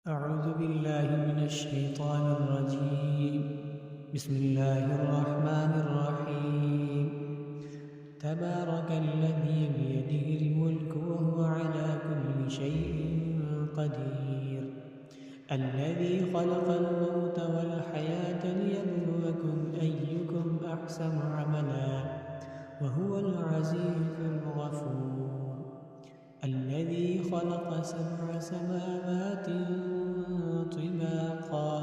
أعوذ بالله من الشيطان الرجيم. بسم الله الرحمن الرحيم. تبارك الذي بيده الملك وهو على كل شيء قدير. الذي خلق الموت والحياة ليبلوكم أيكم أحسن عملا وهو العزيز الغفور. الذي خلق 7 سماوات طباقا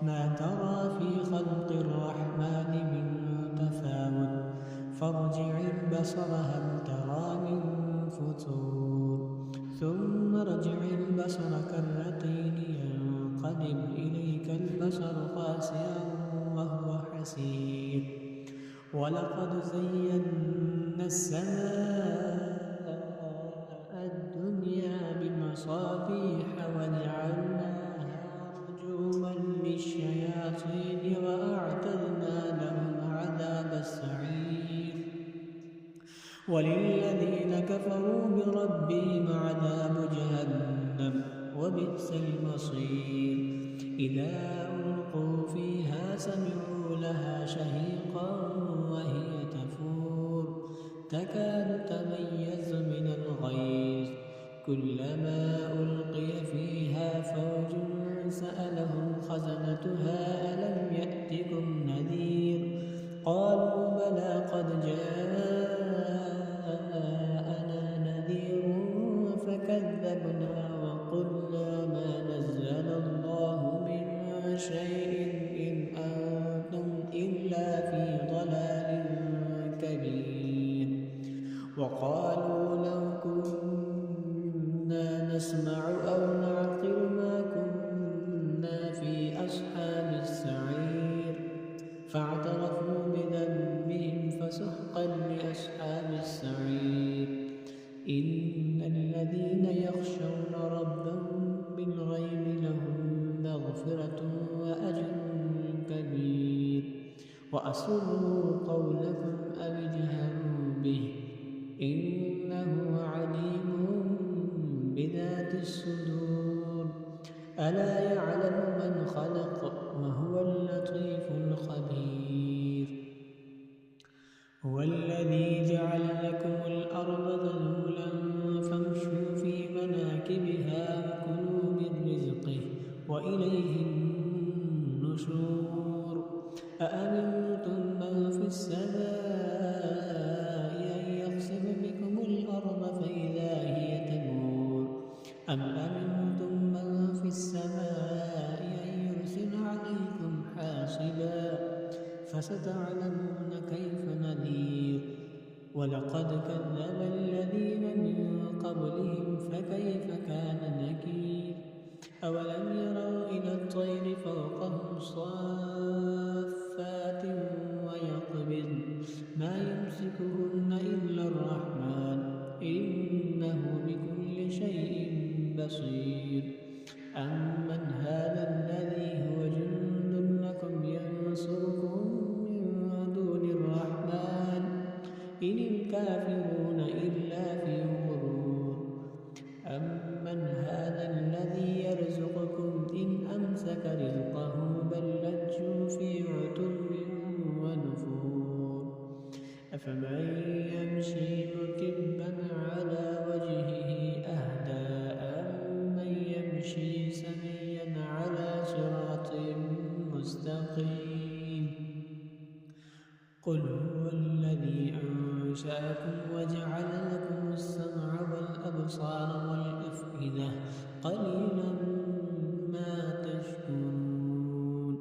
ما ترى في خلق الرحمن من تفاوت فارجع البصر هل ترى من فطور ثم ارجع البصر كرتين ينقلب إليك البصر خاسئا وهو حسير. ولقد زينا السماء الدنيا بمصابيح وجعلناها رجوما للشياطين وأعتدنا لهم عذاب السعير. وللذين كفروا بربهم عذاب جهنم وبئس المصير. إذا ألقوا فيها سمعوا لها شهيقا وهي تفور تكاد تميز من الغيظ كلما ألقي فيها فوج سألهم خزنتها ألم يأتكم نذير قالوا بلى قد جاءنا نذير فكذبنا وقلنا ما نزل الله من شيء إن أنتم إلا في ضلال كبير. وقالوا لو كنا نسمع أو نعقل ما كنا في أصحاب السعير فاعترفوا بذنبهم فسحقا لأصحاب السعير. إن الذين يخشون ربهم بالغيب لهم مغفرة وأجر كبير. وأسروا قولكم أو اجهروا به إنه عليم بذات الصدور. ألا يعلم من خلق وهو اللطيف الخبير. هو الذي جعل لكم الأرض ذلولا فامشوا في مناكبها وكلوا من رزقه وإليه النشور. أأمنتم من في السماء أن يخسف بكم الأرض فإذا هي تمور أم أمنتم من في السماء أن يرسل عليكم حاصبا فستعلمون كيف نذير. ولقد كذب الذين من قبلهم فكيف كان نكير. أولم يروا إلى الطير فوقهم صافات ويقبض ما يمسكهن إلا الرحمن إنه بكل شيء بصير. أمن هذا الذي هو جند لكم ينصركم من دون الرحمن إن الكافرون إلا في غرور. أمن هذا الذي يرزقكم إن أمسك رزقه بل لجوا في عتو ونفور. أفمن يمشي مكبا على وجهه أهدى أمن يمشي سويا على صراط مستقيم. قل هو الذي أنشأكم وجعل لكم السمع والأبصار والأفئدة قليلا ما تشكرون.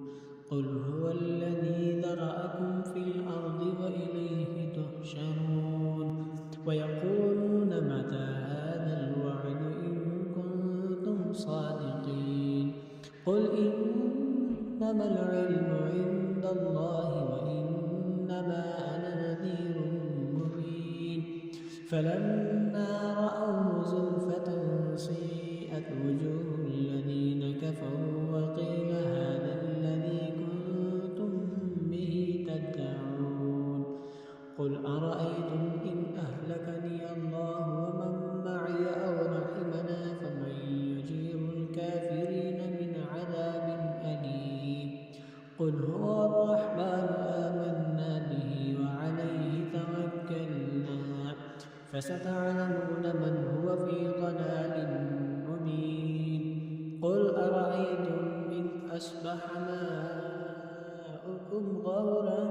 قل هو الذي ذرأكم في الأرض وإليه تحشرون. ويقولون متى هذا الوعد إن كنتم صادقين. قل إنما العلم عند الله وإنما أنا نذير مبين. فلما رأوه زلفة سيئت وجوه الذين كفروا وقيل هذا الذي كنتم به تدعون. قل أرأيتم إن أهلكني الله ومن معي أو رحمنا فمن يجير الكافرين قل هو الرحمن آمنا به وعليه توكلنا فستعلمون من هو في ضلال مبين قل أرأيتم إن أصبح ماؤكم غورا